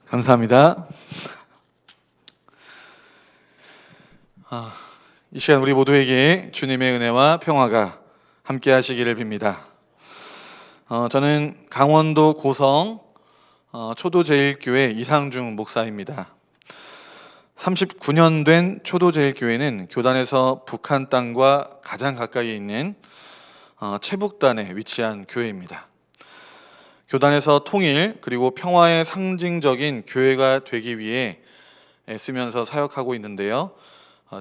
감사합니다. 이 시간 우리 모두에게 주님의 은혜와 평화가 함께 하시기를 빕니다. 저는 강원도 고성 초도제일교회 이상중 목사입니다. 39년 된 초도제일교회는 교단에서 북한 땅과 가장 가까이 있는 최북단에 위치한 교회입니다. 교단에서 통일 그리고 평화의 상징적인 교회가 되기 위해 애쓰면서 사역하고 있는데요.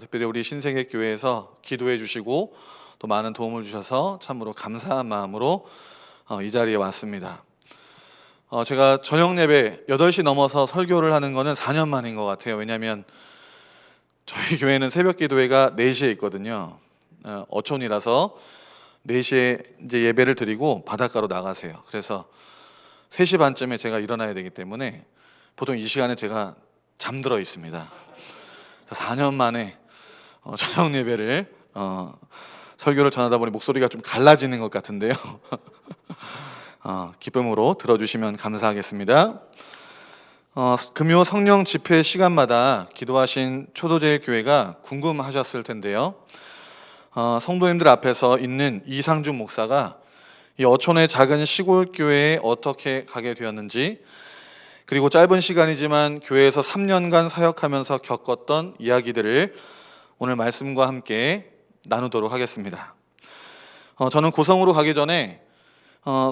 특별히 우리 신세계교회에서 기도해 주시고 또 많은 도움을 주셔서 참으로 감사한 마음으로 이 자리에 왔습니다. 제가 저녁 예배 8시 넘어서 설교를 하는 거는 4년 만인 것 같아요. 왜냐하면 저희 교회는 새벽 기도회가 4시에 있거든요. 어촌이라서 4시에 이제 예배를 드리고 바닷가로 나가세요. 그래서 3시 반쯤에 제가 일어나야 되기 때문에 보통 이 시간에 제가 잠들어 있습니다. 4년 만에 저녁 예배를 설교를 전하다 보니 목소리가 좀 갈라지는 것 같은데요. 기쁨으로 들어주시면 감사하겠습니다. 금요 성령 집회 시간마다 기도하신 초도제일교회가 궁금하셨을 텐데요. 성도님들 앞에서 있는 이상중 목사가 이 어촌의 작은 시골 교회에 어떻게 가게 되었는지, 그리고 짧은 시간이지만 교회에서 3년간 사역하면서 겪었던 이야기들을 오늘 말씀과 함께 나누도록 하겠습니다. 저는 고성으로 가기 전에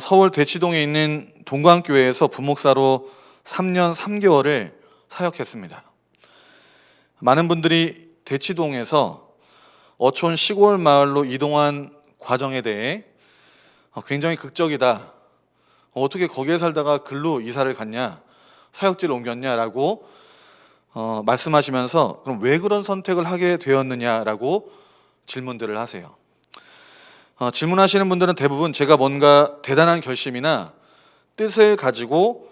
서울 대치동에 있는 동광교회에서 부목사로 3년 3개월을 사역했습니다. 많은 분들이 대치동에서 어촌 시골 마을로 이동한 과정에 대해 굉장히 극적이다, 어떻게 거기에 살다가 글로 이사를 갔냐, 사역지를 옮겼냐라고 말씀하시면서 그럼 왜 그런 선택을 하게 되었느냐라고 질문들을 하세요. 질문하시는 분들은 대부분 제가 뭔가 대단한 결심이나 뜻을 가지고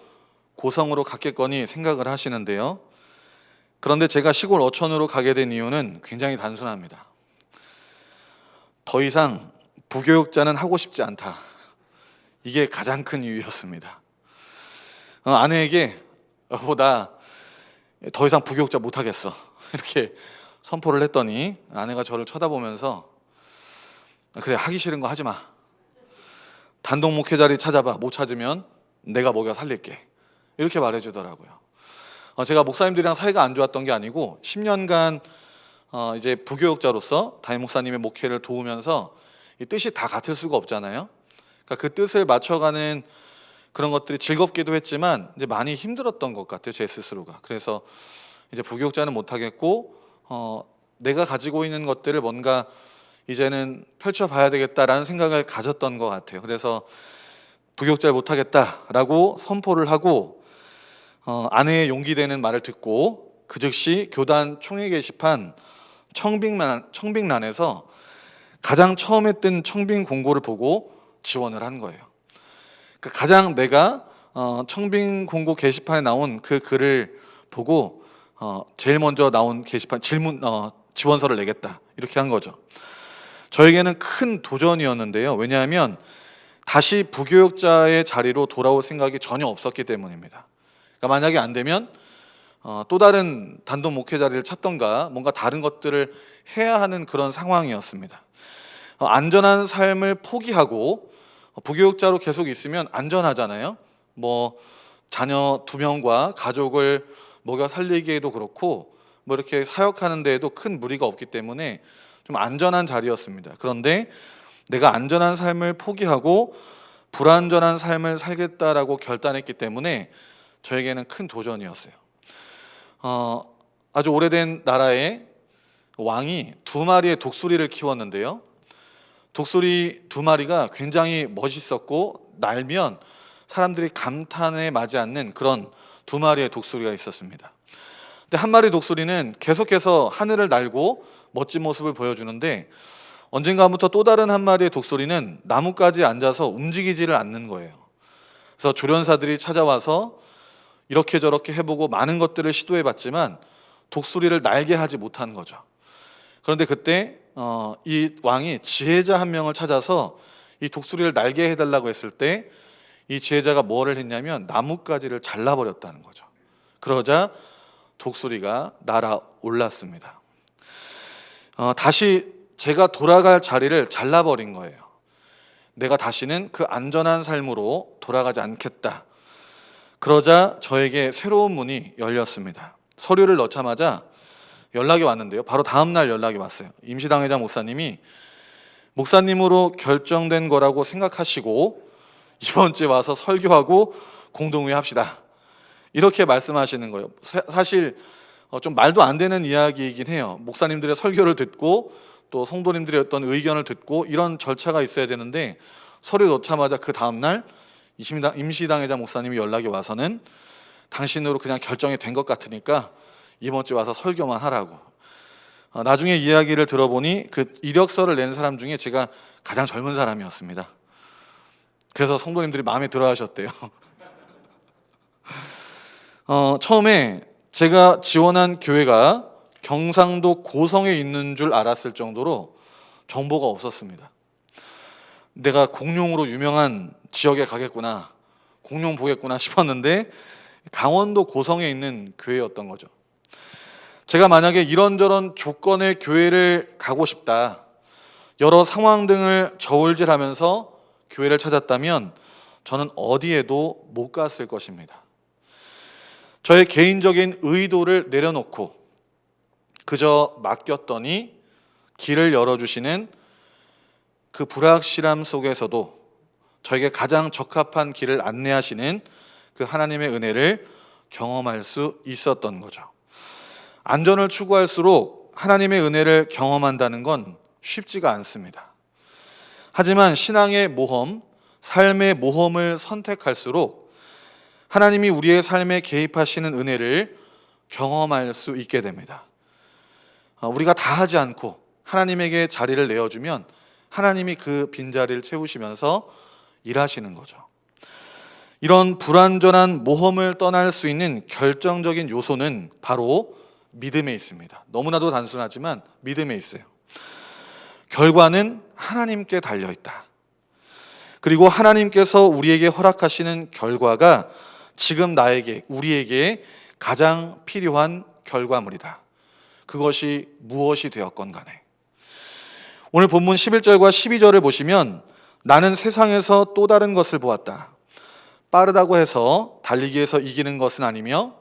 고성으로 갔겠거니 생각을 하시는데요. 그런데 제가 시골 어촌으로 가게 된 이유는 굉장히 단순합니다. 더 이상 부교육자는 하고 싶지 않다. 이게 가장 큰 이유였습니다. 아내에게 나 더 이상 부교육자 못하겠어 이렇게 선포를 했더니 아내가 저를 쳐다보면서 그래, 하기 싫은 거 하지 마. 단독 목회 자리 찾아봐. 못 찾으면 내가 먹여 살릴게. 이렇게 말해주더라고요. 제가 목사님들이랑 사이가 안 좋았던 게 아니고 10년간 이제 부교육자로서 담임 목사님의 목회를 도우면서 이 뜻이 다 같을 수가 없잖아요. 그러니까 그 뜻을 맞춰가는 그런 것들이 즐겁기도 했지만 이제 많이 힘들었던 것 같아요, 제 스스로가. 그래서 이제 부교육자는 못하겠고 내가 가지고 있는 것들을 뭔가 이제는 펼쳐봐야 되겠다라는 생각을 가졌던 것 같아요. 그래서 부교육자를 못하겠다라고 선포를 하고 아내의 용기 되는 말을 듣고 그 즉시 교단 총회 게시판 청빙란에서 가장 처음에 뜬 청빙 공고를 보고 지원을 한 거예요. 가장 내가 청빙 공고 게시판에 나온 그 글을 보고 제일 먼저 나온 게시판 지원서를 내겠다, 이렇게 한 거죠. 저에게는 큰 도전이었는데요. 왜냐하면 다시 부교육자의 자리로 돌아올 생각이 전혀 없었기 때문입니다. 그러니까 만약에 안 되면 또 다른 단독 목회 자리를 찾던가 뭔가 다른 것들을 해야 하는 그런 상황이었습니다. 안전한 삶을 포기하고 부교육자로 계속 있으면 안전하잖아요. 뭐 자녀 2명과 가족을 먹여 살리기에도 그렇고 뭐 이렇게 사역하는 데에도 큰 무리가 없기 때문에 좀 안전한 자리였습니다. 그런데 내가 안전한 삶을 포기하고 불안전한 삶을 살겠다라고 결단했기 때문에 저에게는 큰 도전이었어요. 아주 오래된 나라에 왕이 2마리의 독수리를 키웠는데요. 독수리 2마리가 굉장히 멋있었고 날면 사람들이 감탄에 맞지 않는 그런 2마리의 독수리가 있었습니다. 근데 한 마리 독수리는 계속해서 하늘을 날고 멋진 모습을 보여주는데 언젠가부터 또 다른 한 마리의 독수리는 나뭇가지에 앉아서 움직이지를 않는 거예요. 그래서 조련사들이 찾아와서 이렇게 저렇게 해보고 많은 것들을 시도해봤지만 독수리를 날게 하지 못한 거죠. 그런데 그때 이 왕이 지혜자 한 명을 찾아서 이 독수리를 날게 해달라고 했을 때 이 지혜자가 뭐를 했냐면 나뭇가지를 잘라버렸다는 거죠. 그러자 독수리가 날아올랐습니다. 다시 제가 돌아갈 자리를 잘라버린 거예요. 내가 다시는 그 안전한 삶으로 돌아가지 않겠다. 그러자 저에게 새로운 문이 열렸습니다. 서류를 넣자마자 연락이 왔는데요. 바로 다음 날 연락이 왔어요. 임시당회장 목사님이 목사님으로 결정된 거라고 생각하시고 이번 주에 와서 설교하고 공동회의 합시다. 이렇게 말씀하시는 거예요. 사실 좀 말도 안 되는 이야기이긴 해요. 목사님들의 설교를 듣고 또 성도님들의 어떤 의견을 듣고 이런 절차가 있어야 되는데 서류 넣자마자 그 다음날 임시당회장 목사님이 연락이 와서는 당신으로 그냥 결정이 된 것 같으니까 이번 주에 와서 설교만 하라고. 나중에 이야기를 들어보니 그 이력서를 낸 사람 중에 제가 가장 젊은 사람이었습니다. 그래서 성도님들이 마음에 들어 하셨대요. 처음에 제가 지원한 교회가 경상도 고성에 있는 줄 알았을 정도로 정보가 없었습니다. 내가 공룡으로 유명한 지역에 가겠구나, 공룡 보겠구나 싶었는데 강원도 고성에 있는 교회였던 거죠. 제가 만약에 이런저런 조건의 교회를 가고 싶다, 여러 상황 등을 저울질하면서 교회를 찾았다면 저는 어디에도 못 갔을 것입니다. 저의 개인적인 의도를 내려놓고 그저 맡겼더니 길을 열어주시는 그 불확실함 속에서도 저에게 가장 적합한 길을 안내하시는 그 하나님의 은혜를 경험할 수 있었던 거죠. 안전을 추구할수록 하나님의 은혜를 경험한다는 건 쉽지가 않습니다. 하지만 신앙의 모험, 삶의 모험을 선택할수록 하나님이 우리의 삶에 개입하시는 은혜를 경험할 수 있게 됩니다. 우리가 다 하지 않고 하나님에게 자리를 내어주면 하나님이 그 빈자리를 채우시면서 일하시는 거죠. 이런 불완전한 모험을 떠날 수 있는 결정적인 요소는 바로 믿음에 있습니다. 너무나도 단순하지만 믿음에 있어요. 결과는 하나님께 달려있다. 그리고 하나님께서 우리에게 허락하시는 결과가 지금 나에게, 우리에게 가장 필요한 결과물이다. 그것이 무엇이 되었건 간에. 오늘 본문 11절과 12절을 보시면 나는 세상에서 또 다른 것을 보았다. 빠르다고 해서 달리기에서 이기는 것은 아니며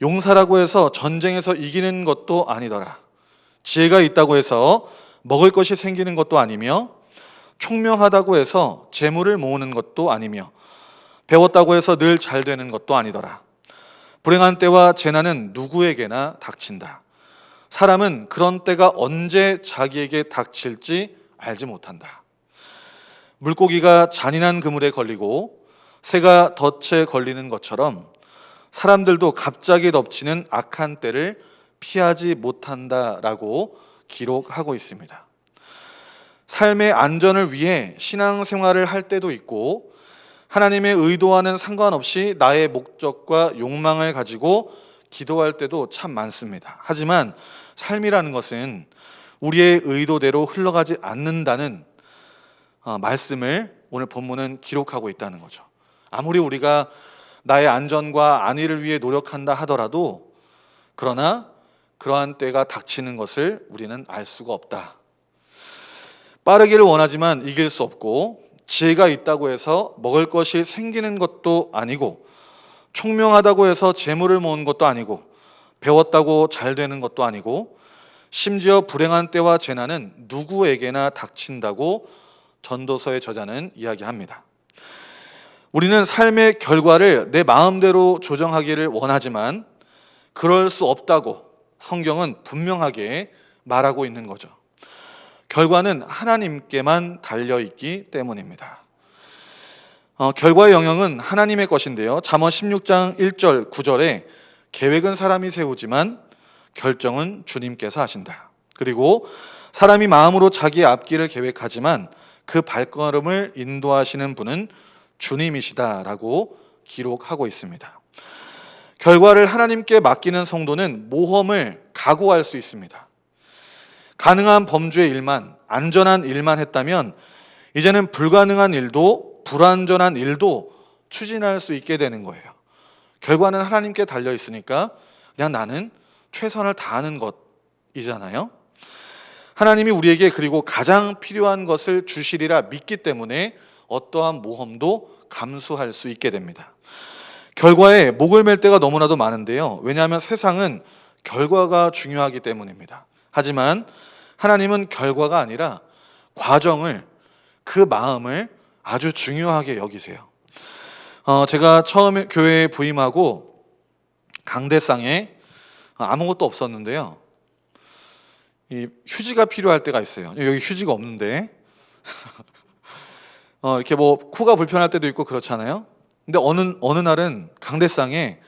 용사라고 해서 전쟁에서 이기는 것도 아니더라. 지혜가 있다고 해서 먹을 것이 생기는 것도 아니며 총명하다고 해서 재물을 모으는 것도 아니며 배웠다고 해서 늘 잘 되는 것도 아니더라. 불행한 때와 재난은 누구에게나 닥친다. 사람은 그런 때가 언제 자기에게 닥칠지 알지 못한다. 물고기가 잔인한 그물에 걸리고 새가 덫에 걸리는 것처럼 사람들도 갑자기 덮치는 악한 때를 피하지 못한다라고 기록하고 있습니다. 삶의 안전을 위해 신앙생활을 할 때도 있고 하나님의 의도와는 상관없이 나의 목적과 욕망을 가지고 기도할 때도 참 많습니다. 하지만 삶이라는 것은 우리의 의도대로 흘러가지 않는다는 말씀을 오늘 본문은 기록하고 있다는 거죠. 아무리 우리가 나의 안전과 안위를 위해 노력한다 하더라도 그러나 그러한 때가 닥치는 것을 우리는 알 수가 없다. 빠르기를 원하지만 이길 수 없고 지혜가 있다고 해서 먹을 것이 생기는 것도 아니고 총명하다고 해서 재물을 모은 것도 아니고 배웠다고 잘 되는 것도 아니고 심지어 불행한 때와 재난은 누구에게나 닥친다고 전도서의 저자는 이야기합니다. 우리는 삶의 결과를 내 마음대로 조정하기를 원하지만 그럴 수 없다고 성경은 분명하게 말하고 있는 거죠. 결과는 하나님께만 달려있기 때문입니다. 결과의 영역은 하나님의 것인데요. 잠언 16장 1절 9절에 계획은 사람이 세우지만 결정은 주님께서 하신다. 그리고 사람이 마음으로 자기의 앞길을 계획하지만 그 발걸음을 인도하시는 분은 주님이시다라고 기록하고 있습니다. 결과를 하나님께 맡기는 성도는 모험을 각오할 수 있습니다. 가능한 범주의 일만, 안전한 일만 했다면 이제는 불가능한 일도 불안전한 일도 추진할 수 있게 되는 거예요. 결과는 하나님께 달려 있으니까 그냥 나는 최선을 다하는 것이잖아요. 하나님이 우리에게 그리고 가장 필요한 것을 주시리라 믿기 때문에 어떠한 모험도 감수할 수 있게 됩니다. 결과에 목을 맬 때가 너무나도 많은데요. 왜냐하면 세상은 결과가 중요하기 때문입니다. 하지만 하나님은 결과가 아니라 과정을, 그 마음을 아주 중요하게 여기세요. 제가 처음에 교회에 부임하고 강대상에 아무것도 없었는데요. 이 휴지가 필요할 때가 있어요. 여기 휴지가 없는데 이렇게 뭐 코가 불편할 때도 있고 그렇잖아요. 근데 어느 날은 강대상에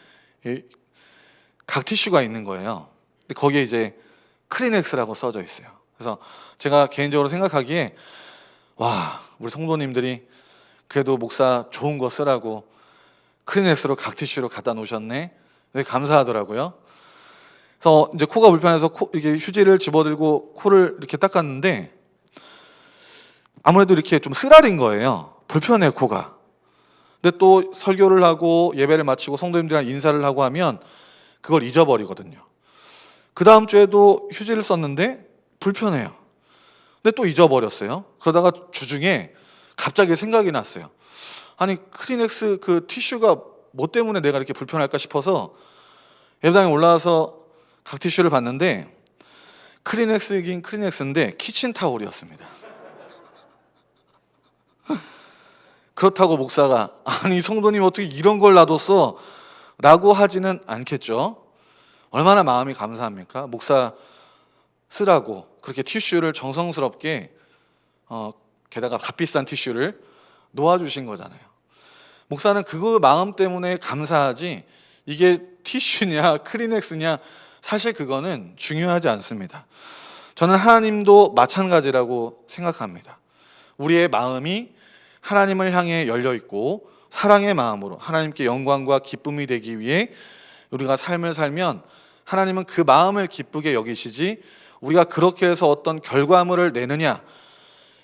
각 티슈가 있는 거예요. 근데 거기에 이제 크리넥스라고 써져 있어요. 그래서 제가 개인적으로 생각하기에 와, 우리 성도님들이 그래도 목사 좋은 거 쓰라고 크리넥스로 각 티슈로 갖다 놓으셨네. 되게 감사하더라고요. 그래서 이제 코가 불편해서 이게 휴지를 집어들고 코를 이렇게 닦았는데 아무래도 이렇게 좀 쓰라린 거예요. 불편해, 코가. 근데 또 설교를 하고 예배를 마치고 성도님들이랑 인사를 하고 하면 그걸 잊어버리거든요. 그 다음 주에도 휴지를 썼는데 불편해요. 근데 또 잊어버렸어요. 그러다가 주중에 갑자기 생각이 났어요. 아니, 크리넥스 그 티슈가 뭐 때문에 내가 이렇게 불편할까 싶어서 예배당에 올라와서 각 티슈를 봤는데 크리넥스이긴 크리넥스인데 키친타올이었습니다. 그렇다고 목사가 아니 성도님 어떻게 이런 걸 놔뒀어? 라고 하지는 않겠죠. 얼마나 마음이 감사합니까? 목사 쓰라고 그렇게 티슈를 정성스럽게 게다가 값비싼 티슈를 놓아주신 거잖아요. 목사는 그 마음 때문에 감사하지 이게 티슈냐 크리넥스냐 사실 그거는 중요하지 않습니다. 저는 하나님도 마찬가지라고 생각합니다. 우리의 마음이 하나님을 향해 열려 있고 사랑의 마음으로 하나님께 영광과 기쁨이 되기 위해 우리가 삶을 살면 하나님은 그 마음을 기쁘게 여기시지 우리가 그렇게 해서 어떤 결과물을 내느냐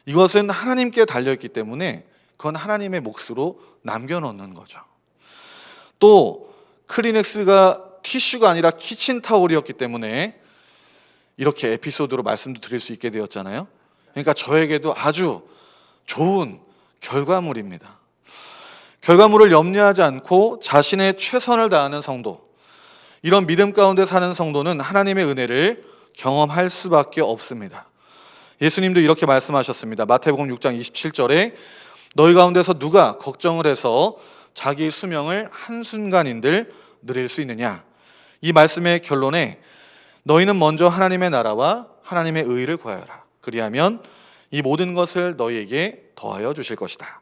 이것은 하나님께 달려있기 때문에 그건 하나님의 몫으로 남겨놓는 거죠. 또 크리넥스가 티슈가 아니라 키친타올이었기 때문에 이렇게 에피소드로 말씀도 드릴 수 있게 되었잖아요. 그러니까 저에게도 아주 좋은 결과물입니다. 결과물을 염려하지 않고 자신의 최선을 다하는 성도, 이런 믿음 가운데 사는 성도는 하나님의 은혜를 경험할 수밖에 없습니다. 예수님도 이렇게 말씀하셨습니다. 마태복음 6장 27절에 너희 가운데서 누가 걱정을 해서 자기 수명을 한순간인들 누릴 수 있느냐. 이 말씀의 결론에 너희는 먼저 하나님의 나라와 하나님의 의를 구하여라. 그리하면 이 모든 것을 너희에게 더하여 주실 것이다.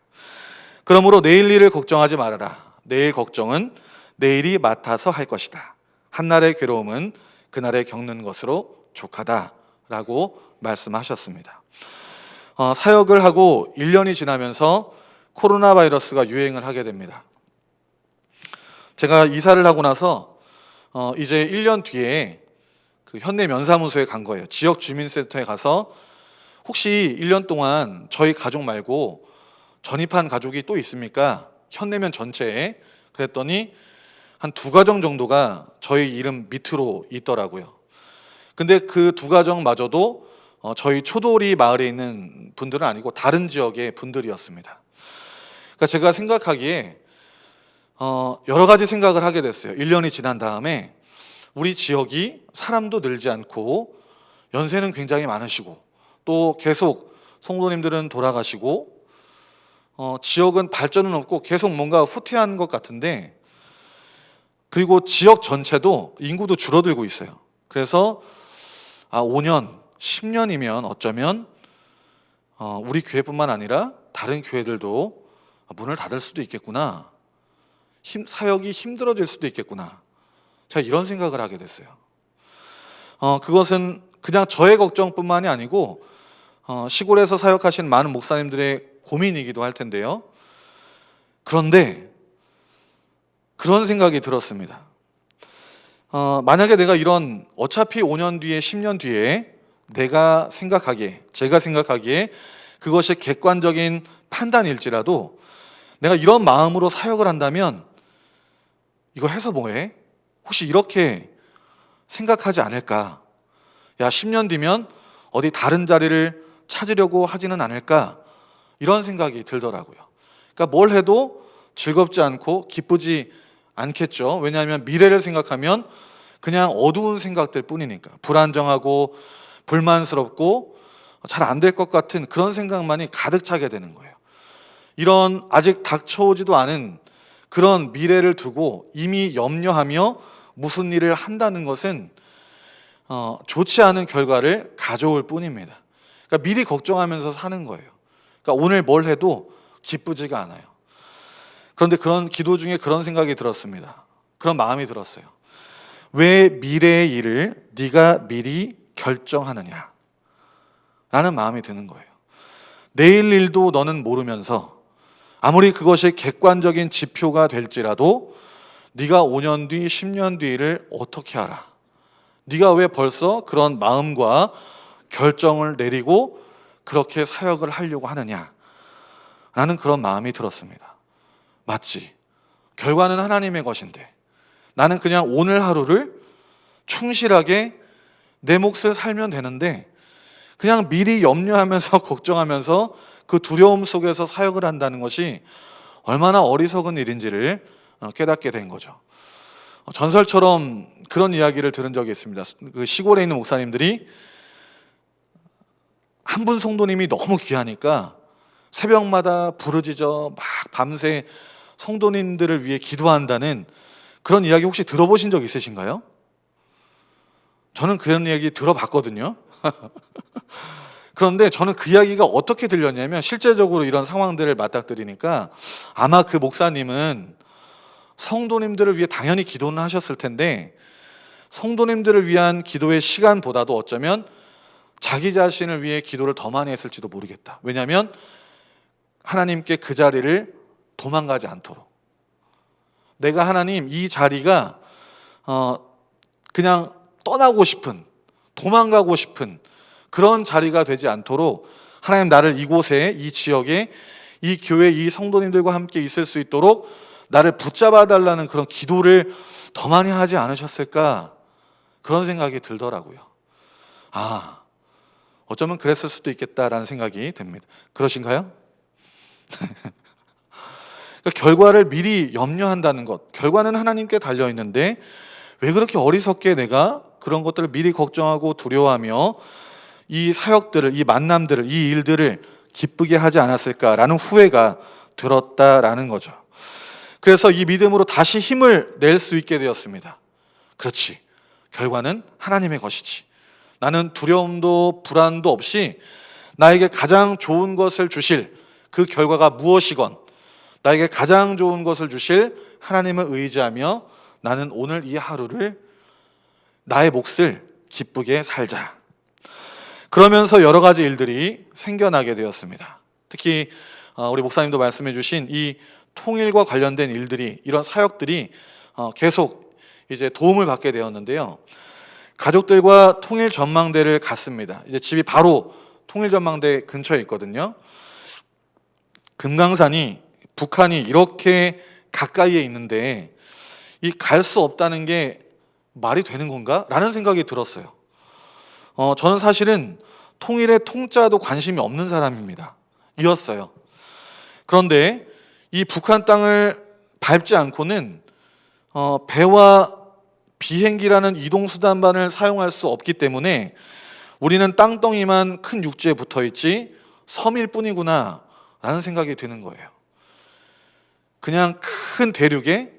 그러므로 내일 일을 걱정하지 말아라. 내일 걱정은 내일이 맡아서 할 것이다. 한날의 괴로움은 그날에 겪는 것으로 족하다라고 말씀하셨습니다. 사역을 하고 1년이 지나면서 코로나 바이러스가 유행을 하게 됩니다. 제가 이사를 하고 나서 이제 1년 뒤에 그 현내 면사무소에 간 거예요. 지역 주민센터에 가서 혹시 1년 동안 저희 가족 말고 전입한 가족이 또 있습니까? 현내면 전체에. 그랬더니 한 2가정 정도가 저희 이름 밑으로 있더라고요. 근데 그 2가정마저도 저희 초도리 마을에 있는 분들은 아니고 다른 지역의 분들이었습니다. 그러니까 제가 생각하기에 여러 가지 생각을 하게 됐어요. 1년이 지난 다음에 우리 지역이 사람도 늘지 않고 연세는 굉장히 많으시고 또 계속 성도님들은 돌아가시고 지역은 발전은 없고 계속 뭔가 후퇴한 것 같은데 그리고 지역 전체도 인구도 줄어들고 있어요. 그래서 5년, 10년이면 어쩌면 우리 교회뿐만 아니라 다른 교회들도 문을 닫을 수도 있겠구나. 사역이 힘들어질 수도 있겠구나. 제가 이런 생각을 하게 됐어요. 그것은 그냥 저의 걱정뿐만이 아니고 시골에서 사역하시는 많은 목사님들의 고민이기도 할 텐데요. 그런데 그런 생각이 들었습니다. 만약에 내가 이런 어차피 5년 뒤에 10년 뒤에 제가 생각하기에 그것이 객관적인 판단일지라도 내가 이런 마음으로 사역을 한다면 이거 해서 뭐해? 혹시 이렇게 생각하지 않을까? 야, 10년 뒤면 어디 다른 자리를 찾으려고 하지는 않을까? 이런 생각이 들더라고요. 그러니까 뭘 해도 즐겁지 않고 기쁘지 않겠죠. 왜냐하면 미래를 생각하면 그냥 어두운 생각들 뿐이니까. 불안정하고 불만스럽고 잘 안 될 것 같은 그런 생각만이 가득 차게 되는 거예요. 이런 아직 닥쳐오지도 않은 그런 미래를 두고 이미 염려하며 무슨 일을 한다는 것은 좋지 않은 결과를 가져올 뿐입니다. 그러니까 미리 걱정하면서 사는 거예요. 그러니까 오늘 뭘 해도 기쁘지가 않아요. 그런데 그런 기도 중에 그런 생각이 들었습니다. 그런 마음이 들었어요. 왜 미래의 일을 네가 미리 결정하느냐? 라는 마음이 드는 거예요. 내일 일도 너는 모르면서 아무리 그것이 객관적인 지표가 될지라도 네가 5년 뒤, 10년 뒤를 어떻게 알아? 네가 왜 벌써 그런 마음과 결정을 내리고 그렇게 사역을 하려고 하느냐? 라는 그런 마음이 들었습니다. 맞지. 결과는 하나님의 것인데 나는 그냥 오늘 하루를 충실하게 내 몫을 살면 되는데 그냥 미리 염려하면서 걱정하면서 그 두려움 속에서 사역을 한다는 것이 얼마나 어리석은 일인지를 깨닫게 된 거죠. 전설처럼 그런 이야기를 들은 적이 있습니다. 그 시골에 있는 목사님들이 한 분 성도님이 너무 귀하니까 새벽마다 부르짖어 막 밤새 성도님들을 위해 기도한다는 그런 이야기 혹시 들어보신 적 있으신가요? 저는 그런 이야기 들어봤거든요. 그런데 저는 그 이야기가 어떻게 들렸냐면 실제적으로 이런 상황들을 맞닥뜨리니까 아마 그 목사님은 성도님들을 위해 당연히 기도는 하셨을 텐데 성도님들을 위한 기도의 시간보다도 어쩌면 자기 자신을 위해 기도를 더 많이 했을지도 모르겠다. 왜냐하면 하나님께 그 자리를 도망가지 않도록 내가 하나님 이 자리가 그냥 떠나고 싶은 도망가고 싶은 그런 자리가 되지 않도록 하나님 나를 이곳에 이 지역에 이 교회 이 성도님들과 함께 있을 수 있도록 나를 붙잡아 달라는 그런 기도를 더 많이 하지 않으셨을까 그런 생각이 들더라고요. 어쩌면 그랬을 수도 있겠다라는 생각이 듭니다. 그러신가요? 그러니까 결과를 미리 염려한다는 것, 결과는 하나님께 달려 있는데 왜 그렇게 어리석게 내가 그런 것들을 미리 걱정하고 두려워하며 이 사역들을, 이 만남들을, 이 일들을 기쁘게 하지 않았을까라는 후회가 들었다라는 거죠. 그래서 이 믿음으로 다시 힘을 낼 수 있게 되었습니다. 그렇지. 결과는 하나님의 것이지. 나는 두려움도 불안도 없이 나에게 가장 좋은 것을 주실 그 결과가 무엇이건 나에게 가장 좋은 것을 주실 하나님을 의지하며 나는 오늘 이 하루를 나의 몫을 기쁘게 살자. 그러면서 여러 가지 일들이 생겨나게 되었습니다. 특히 우리 목사님도 말씀해 주신 이 통일과 관련된 일들이 이런 사역들이 계속 이제 도움을 받게 되었는데요. 가족들과 통일 전망대를 갔습니다. 이제 집이 바로 통일 전망대 근처에 있거든요. 금강산이 북한이 이렇게 가까이에 있는데 이 갈 수 없다는 게 말이 되는 건가? 라는 생각이 들었어요. 저는 사실은 통일의 통자도 관심이 없는 사람입니다. 이었어요. 그런데 이 북한 땅을 밟지 않고는 배와 비행기라는 이동수단만을 사용할 수 없기 때문에 우리는 땅덩이만 큰 육지에 붙어있지 섬일 뿐이구나 라는 생각이 드는 거예요. 그냥 큰 대륙에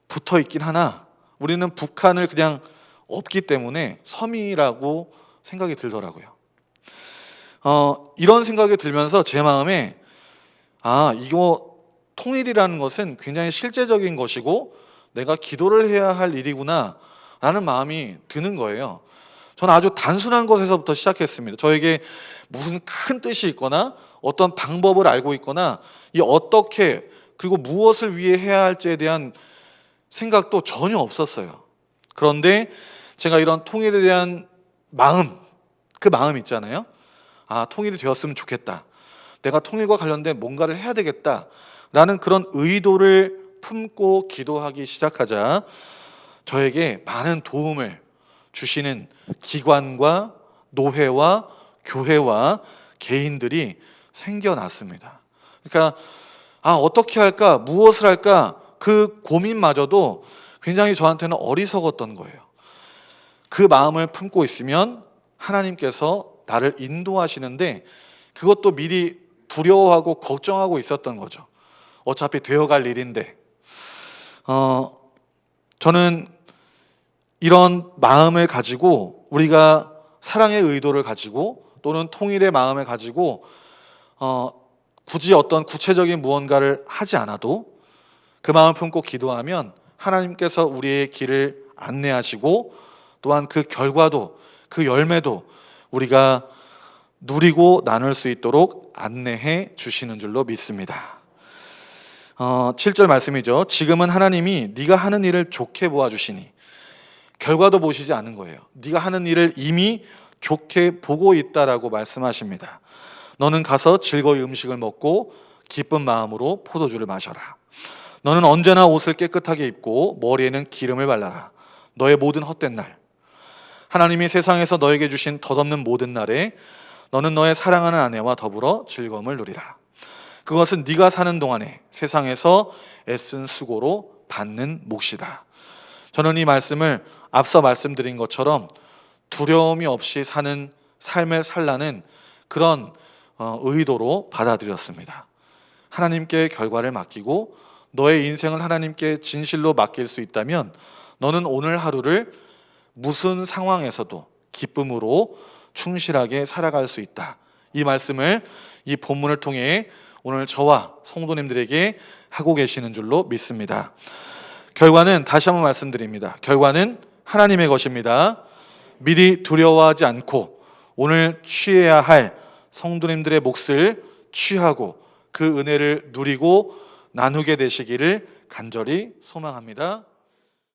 붙어있긴 하나 우리는 북한을 그냥 없기 때문에 섬이라고 생각이 들더라고요. 이런 생각이 들면서 제 마음에 이거 통일이라는 것은 굉장히 실제적인 것이고 내가 기도를 해야 할 일이구나 라는 마음이 드는 거예요. 저는 아주 단순한 것에서부터 시작했습니다. 저에게 무슨 큰 뜻이 있거나 어떤 방법을 알고 있거나 이 어떻게 그리고 무엇을 위해 해야 할지에 대한 생각도 전혀 없었어요. 그런데 제가 이런 통일에 대한 마음, 그 마음 있잖아요. 통일이 되었으면 좋겠다. 내가 통일과 관련된 뭔가를 해야 되겠다 라는 그런 의도를 품고 기도하기 시작하자 저에게 많은 도움을 주시는 기관과 노회와 교회와 개인들이 생겨났습니다. 그러니까 어떻게 할까, 무엇을 할까, 그 고민마저도 굉장히 저한테는 어리석었던 거예요. 그 마음을 품고 있으면 하나님께서 나를 인도하시는데 그것도 미리 두려워하고 걱정하고 있었던 거죠. 어차피 되어갈 일인데. 저는 이런 마음을 가지고, 우리가 사랑의 의도를 가지고 또는 통일의 마음을 가지고 굳이 어떤 구체적인 무언가를 하지 않아도 그 마음을 품고 기도하면 하나님께서 우리의 길을 안내하시고 또한 그 결과도, 그 열매도 우리가 누리고 나눌 수 있도록 안내해 주시는 줄로 믿습니다. 7절 말씀이죠. 지금은 하나님이 네가 하는 일을 좋게 보아주시니, 결과도 보시지 않은 거예요. 네가 하는 일을 이미 좋게 보고 있다라고 말씀하십니다. 너는 가서 즐거이 음식을 먹고 기쁜 마음으로 포도주를 마셔라. 너는 언제나 옷을 깨끗하게 입고 머리에는 기름을 발라라. 너의 모든 헛된 날, 하나님이 세상에서 너에게 주신 덧없는 모든 날에 너는 너의 사랑하는 아내와 더불어 즐거움을 누리라. 그것은 네가 사는 동안에 세상에서 애쓴 수고로 받는 몫이다. 저는 이 말씀을 앞서 말씀드린 것처럼 두려움이 없이 사는 삶을 살라는 그런 의도로 받아들였습니다. 하나님께 결과를 맡기고 너의 인생을 하나님께 진실로 맡길 수 있다면 너는 오늘 하루를 무슨 상황에서도 기쁨으로 충실하게 살아갈 수 있다. 이 말씀을, 이 본문을 통해 오늘 저와 성도님들에게 하고 계시는 줄로 믿습니다. 결과는, 다시 한번 말씀드립니다. 결과는 하나님의 것입니다. 미리 두려워하지 않고 오늘 취해야 할 성도님들의 몫을 취하고 그 은혜를 누리고 나누게 되시기를 간절히 소망합니다.